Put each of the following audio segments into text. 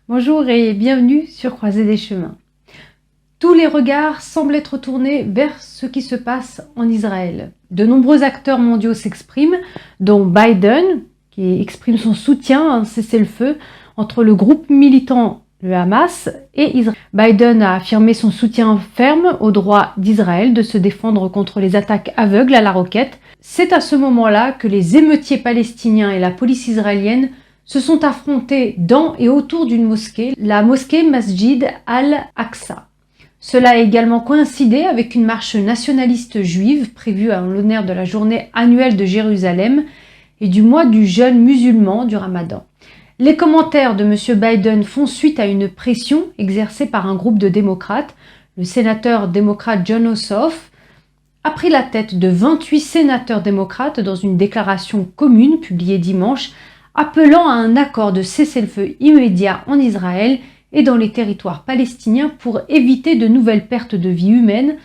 Bonjour et bienvenue sur Croisée des chemins. Tous les regards semblent être tournés vers ce qui se passe en Israël. De nombreux acteurs mondiaux s'expriment, dont Biden, qui exprime son soutien à un cessez-le-feu entre le groupe militant le Hamas et Israël. Biden a affirmé son soutien ferme au droit d'Israël de se défendre contre les attaques aveugles à la roquette. C'est à ce moment-là que les émeutiers palestiniens et la police israélienne se sont affrontés dans et autour d'une mosquée, la mosquée Masjid al-Aqsa. Cela a également coïncidé avec une marche nationaliste juive prévue en l'honneur de la journée annuelle de Jérusalem et du mois du jeûne musulman du Ramadan. Les commentaires de M. Biden font suite à une pression exercée par un groupe de démocrates. Le sénateur démocrate Jon Ossoff a pris la tête de 28 sénateurs démocrates dans une déclaration commune publiée dimanche, appelant à un accord de cessez-le-feu immédiat en Israël et dans les territoires palestiniens pour éviter de nouvelles pertes de vies humaines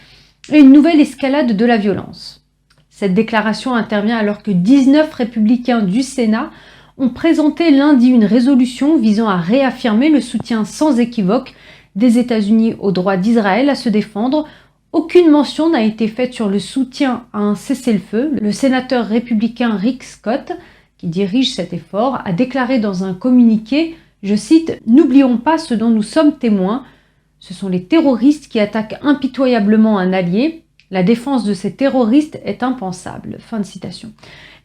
et une nouvelle escalade de la violence. Cette déclaration intervient alors que 19 républicains du Sénat ont présenté lundi une résolution visant à réaffirmer le soutien sans équivoque des États-Unis au droit d'Israël à se défendre. Aucune mention n'a été faite sur le soutien à un cessez-le-feu. Le sénateur républicain Rick Scott, qui dirige cet effort, a déclaré dans un communiqué, je cite, « N'oublions pas ce dont nous sommes témoins. Ce sont les terroristes qui attaquent impitoyablement un allié. La défense de ces terroristes est impensable. » Fin de citation.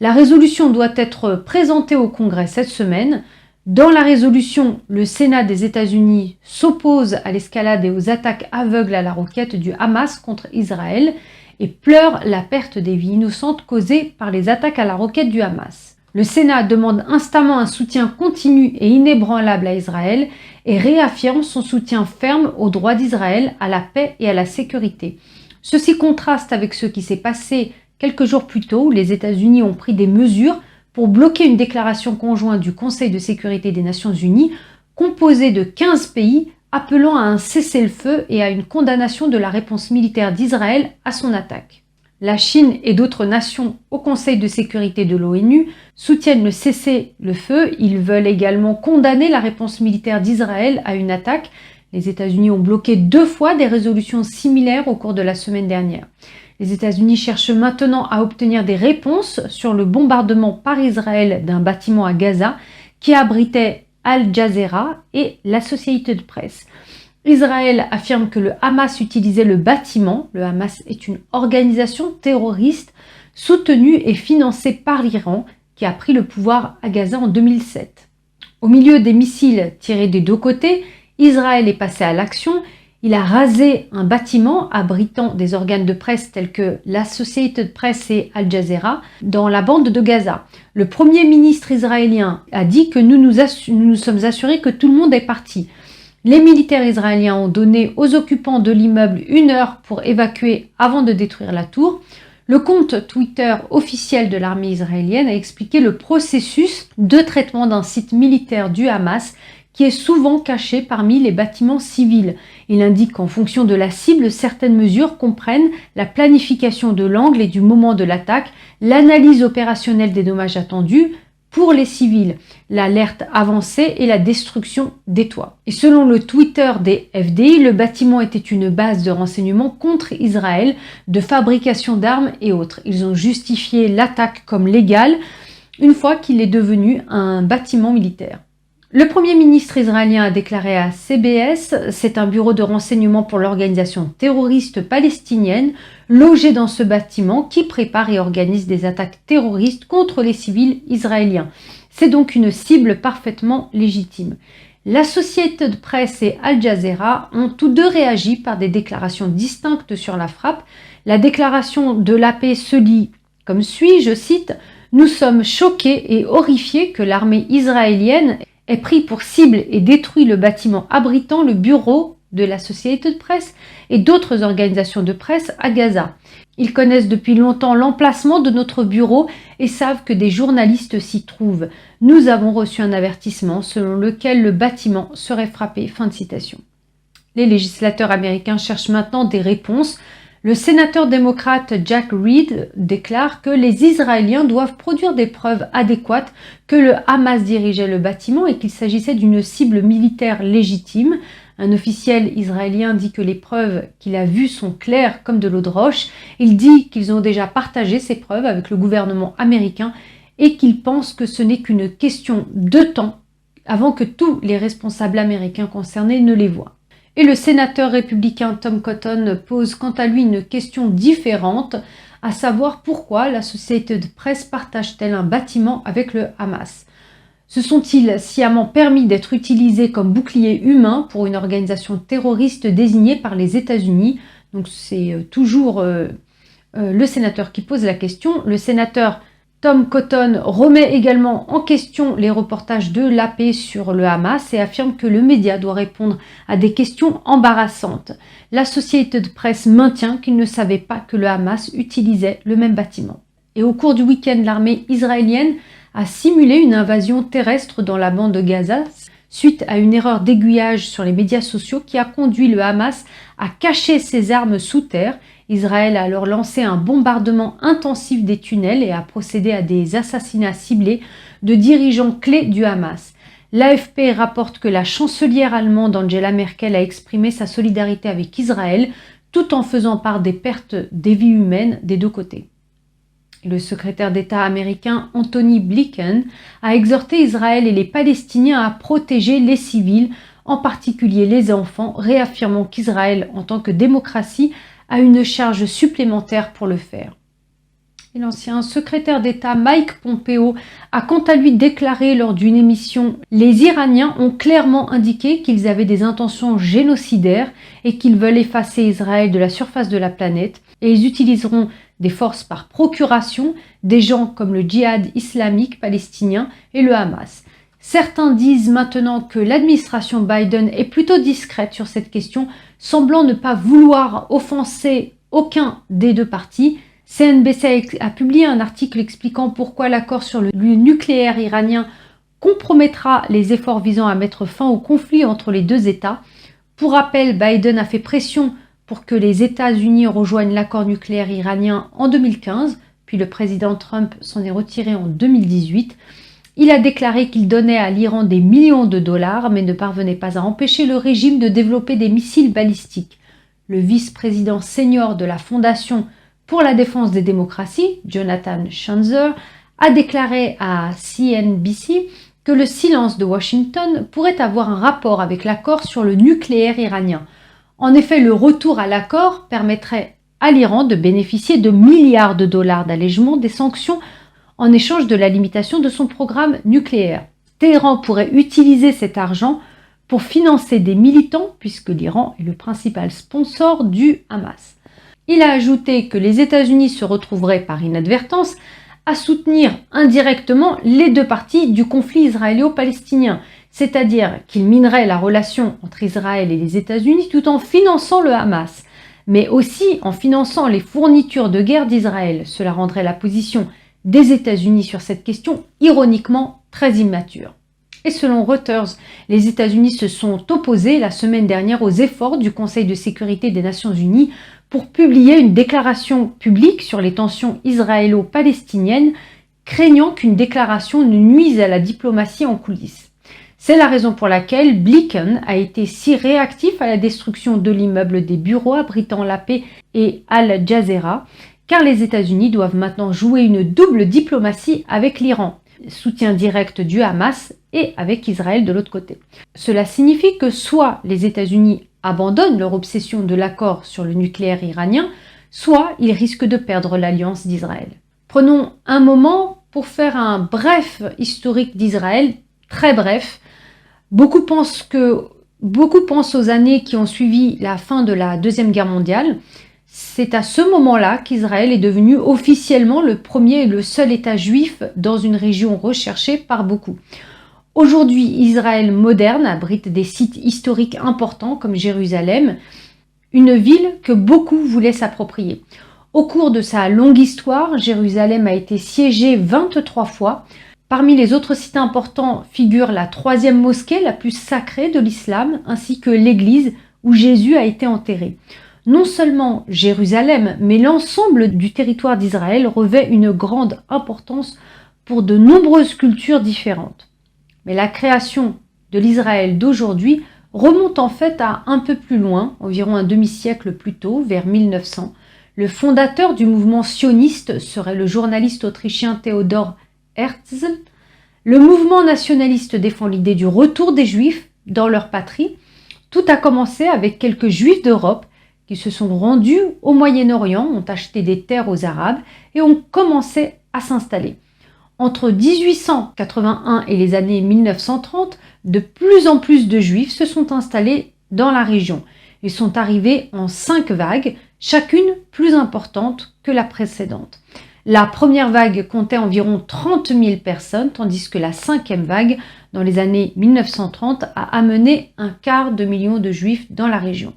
La résolution doit être présentée au Congrès cette semaine. Dans la résolution, le Sénat des États-Unis s'oppose à l'escalade et aux attaques aveugles à la roquette du Hamas contre Israël et pleure la perte des vies innocentes causées par les attaques à la roquette du Hamas. Le Sénat demande instamment un soutien continu et inébranlable à Israël et réaffirme son soutien ferme au droit d'Israël, à la paix et à la sécurité. Ceci contraste avec ce qui s'est passé quelques jours plus tôt, où les États-Unis ont pris des mesures pour bloquer une déclaration conjointe du Conseil de sécurité des Nations Unies, composée de 15 pays, appelant à un cessez-le-feu et à une condamnation de la réponse militaire d'Israël à son attaque. La Chine et d'autres nations au Conseil de sécurité de l'ONU soutiennent le cessez-le-feu. Ils veulent également condamner la réponse militaire d'Israël à une attaque. Les États-Unis ont bloqué 2 fois des résolutions similaires au cours de la semaine dernière. Les États-Unis cherchent maintenant à obtenir des réponses sur le bombardement par Israël d'un bâtiment à Gaza qui abritait Al Jazeera et l'Associated Press. Israël affirme que le Hamas utilisait le bâtiment. Le Hamas est une organisation terroriste soutenue et financée par l'Iran qui a pris le pouvoir à Gaza en 2007. Au milieu des missiles tirés des 2 côtés, Israël est passé à l'action. Il a rasé un bâtiment abritant des organes de presse tels que l'Associated Press et Al Jazeera dans la bande de Gaza. Le premier ministre israélien a dit que nous sommes assurés que tout le monde est parti. Les militaires israéliens ont donné aux occupants de l'immeuble 1 heure pour évacuer avant de détruire la tour. Le compte Twitter officiel de l'armée israélienne a expliqué le processus de traitement d'un site militaire du Hamas qui est souvent caché parmi les bâtiments civils. Il indique qu'en fonction de la cible, certaines mesures comprennent la planification de l'angle et du moment de l'attaque, l'analyse opérationnelle des dommages attendus pour les civils, l'alerte avancée et la destruction des toits. Et selon le Twitter des FDI, le bâtiment était une base de renseignement contre Israël, de fabrication d'armes et autres. Ils ont justifié l'attaque comme légale une fois qu'il est devenu un bâtiment militaire. Le Premier ministre israélien a déclaré à CBS, c'est un bureau de renseignement pour l'organisation terroriste palestinienne logé dans ce bâtiment qui prépare et organise des attaques terroristes contre les civils israéliens. C'est donc une cible parfaitement légitime. L'Associated Press et Al Jazeera ont tous deux réagi par des déclarations distinctes sur la frappe. La déclaration de l'AP se lit comme suit, je cite, « Nous sommes choqués et horrifiés que l'armée israélienne ait pris pour cible et détruit le bâtiment abritant le bureau de l'Associated Press et d'autres organisations de presse à Gaza. Ils connaissent depuis longtemps l'emplacement de notre bureau et savent que des journalistes s'y trouvent. Nous avons reçu un avertissement selon lequel le bâtiment serait frappé. » Fin de citation. Les législateurs américains cherchent maintenant des réponses. Le sénateur démocrate Jack Reed déclare que les Israéliens doivent produire des preuves adéquates que le Hamas dirigeait le bâtiment et qu'il s'agissait d'une cible militaire légitime. Un officiel israélien dit que les preuves qu'il a vues sont claires comme de l'eau de roche. Il dit qu'ils ont déjà partagé ces preuves avec le gouvernement américain et qu'ils pensent que ce n'est qu'une question de temps avant que tous les responsables américains concernés ne les voient. Et le sénateur républicain Tom Cotton pose quant à lui une question différente, à savoir pourquoi la Associated Press partage-t-elle un bâtiment avec le Hamas. Se sont-ils sciemment permis d'être utilisés comme bouclier humain pour une organisation terroriste désignée par les États-Unis? Donc c'est toujours le sénateur qui pose la question. Le sénateur Tom Cotton remet également en question les reportages de l'AP sur le Hamas et affirme que le média doit répondre à des questions embarrassantes. L'Associated Press maintient qu'il ne savait pas que le Hamas utilisait le même bâtiment. Et au cours du week-end, l'armée israélienne a simulé une invasion terrestre dans la bande de Gaza suite à une erreur d'aiguillage sur les médias sociaux qui a conduit le Hamas à cacher ses armes sous terre. Israël a alors lancé un bombardement intensif des tunnels et a procédé à des assassinats ciblés de dirigeants clés du Hamas. L'AFP rapporte que la chancelière allemande Angela Merkel a exprimé sa solidarité avec Israël tout en faisant part des pertes des vies humaines des deux côtés. Le secrétaire d'État américain Anthony Blinken a exhorté Israël et les Palestiniens à protéger les civils, en particulier les enfants, réaffirmant qu'Israël, en tant que démocratie, a une charge supplémentaire pour le faire. Et l'ancien secrétaire d'État Mike Pompeo a quant à lui déclaré lors d'une émission « Les Iraniens ont clairement indiqué qu'ils avaient des intentions génocidaires et qu'ils veulent effacer Israël de la surface de la planète et ils utiliseront des forces par procuration, des gens comme le djihad islamique palestinien et le Hamas. Certains disent maintenant que l'administration Biden est plutôt discrète sur cette question, semblant ne pas vouloir offenser aucun des deux partis. CNBC a publié un article expliquant pourquoi l'accord sur le nucléaire iranien compromettra les efforts visant à mettre fin au conflit entre les deux États. Pour rappel, Biden a fait pression pour que les États-Unis rejoignent l'accord nucléaire iranien en 2015, puis le président Trump s'en est retiré en 2018. Il a déclaré qu'il donnait à l'Iran des millions de dollars, mais ne parvenait pas à empêcher le régime de développer des missiles balistiques. Le vice-président senior de la Fondation pour la défense des démocraties, Jonathan Schanzer, a déclaré à CNBC que le silence de Washington pourrait avoir un rapport avec l'accord sur le nucléaire iranien. En effet, le retour à l'accord permettrait à l'Iran de bénéficier de milliards de dollars d'allègement des sanctions en échange de la limitation de son programme nucléaire. Téhéran pourrait utiliser cet argent pour financer des militants puisque l'Iran est le principal sponsor du Hamas. Il a ajouté que les États-Unis se retrouveraient par inadvertance à soutenir indirectement les deux parties du conflit israélo-palestinien, c'est-à-dire qu'ils mineraient la relation entre Israël et les États-Unis tout en finançant le Hamas, mais aussi en finançant les fournitures de guerre d'Israël. Cela rendrait la position des États-Unis sur cette question ironiquement très immature. Et selon Reuters, les États-Unis se sont opposés la semaine dernière aux efforts du Conseil de sécurité des Nations Unies pour publier une déclaration publique sur les tensions israélo-palestiniennes, craignant qu'une déclaration ne nuise à la diplomatie en coulisses. C'est la raison pour laquelle Blinken a été si réactif à la destruction de l'immeuble des bureaux abritant la paix et Al Jazeera, car les États-Unis doivent maintenant jouer une double diplomatie avec l'Iran, soutien direct du Hamas et avec Israël de l'autre côté. Cela signifie que soit les États-Unis abandonnent leur obsession de l'accord sur le nucléaire iranien, soit ils risquent de perdre l'alliance d'Israël. Prenons un moment pour faire un bref historique d'Israël, très bref. Beaucoup pensent aux années qui ont suivi la fin de la Deuxième Guerre mondiale. C'est à ce moment-là qu'Israël est devenu officiellement le premier et le seul État juif dans une région recherchée par beaucoup. Aujourd'hui, Israël moderne abrite des sites historiques importants comme Jérusalem, une ville que beaucoup voulaient s'approprier. Au cours de sa longue histoire, Jérusalem a été siégée 23 fois. Parmi les autres sites importants figure la troisième mosquée la plus sacrée de l'islam, ainsi que l'église où Jésus a été enterré. Non seulement Jérusalem, mais l'ensemble du territoire d'Israël revêt une grande importance pour de nombreuses cultures différentes. Mais la création de l'Israël d'aujourd'hui remonte en fait à un peu plus loin, environ un demi-siècle plus tôt, vers 1900. Le fondateur du mouvement sioniste serait le journaliste autrichien Theodor Herzl. Le mouvement nationaliste défend l'idée du retour des Juifs dans leur patrie. Tout a commencé avec quelques Juifs d'Europe qui se sont rendus au Moyen-Orient, ont acheté des terres aux Arabes et ont commencé à s'installer. Entre 1881 et les années 1930, de plus en plus de Juifs se sont installés dans la région. Ils sont arrivés en 5 vagues, chacune plus importante que la précédente. La première vague comptait environ 30 000 personnes, tandis que la 5e vague, dans les années 1930, a amené 1/4 million de Juifs dans la région.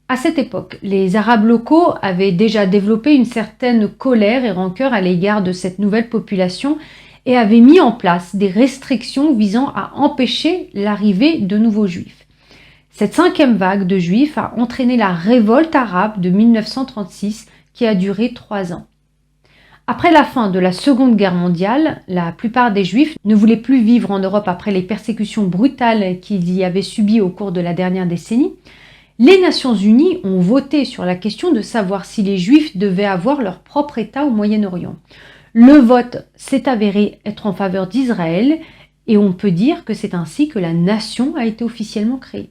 À cette époque, les Arabes locaux avaient déjà développé une certaine colère et rancœur à l'égard de cette nouvelle population et avaient mis en place des restrictions visant à empêcher l'arrivée de nouveaux Juifs. Cette 5e vague de Juifs a entraîné la révolte arabe de 1936 qui a duré 3 ans. Après la fin de la Seconde Guerre mondiale, la plupart des Juifs ne voulaient plus vivre en Europe après les persécutions brutales qu'ils y avaient subies au cours de la dernière décennie. Les Nations Unies ont voté sur la question de savoir si les Juifs devaient avoir leur propre État au Moyen-Orient. Le vote s'est avéré être en faveur d'Israël et on peut dire que c'est ainsi que la nation a été officiellement créée.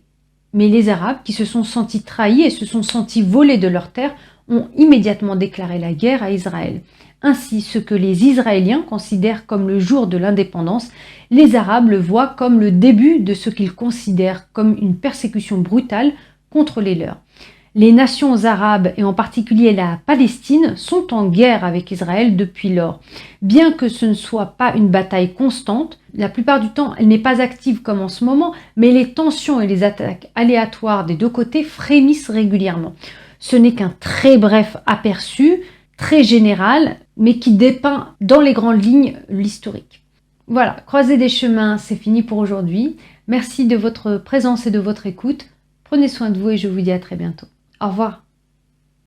Mais les Arabes, qui se sont sentis trahis et se sont sentis volés de leurs terres, ont immédiatement déclaré la guerre à Israël. Ainsi, ce que les Israéliens considèrent comme le jour de l'indépendance, les Arabes le voient comme le début de ce qu'ils considèrent comme une persécution brutale contre les leurs. Les nations arabes, et en particulier la Palestine, sont en guerre avec Israël depuis lors. Bien que ce ne soit pas une bataille constante, la plupart du temps elle n'est pas active comme en ce moment, mais les tensions et les attaques aléatoires des deux côtés frémissent régulièrement. Ce n'est qu'un très bref aperçu, très général, mais qui dépeint dans les grandes lignes l'historique. Voilà, Croisée des chemins, c'est fini pour aujourd'hui. Merci de votre présence et de votre écoute. Prenez soin de vous et je vous dis à très bientôt. Au revoir.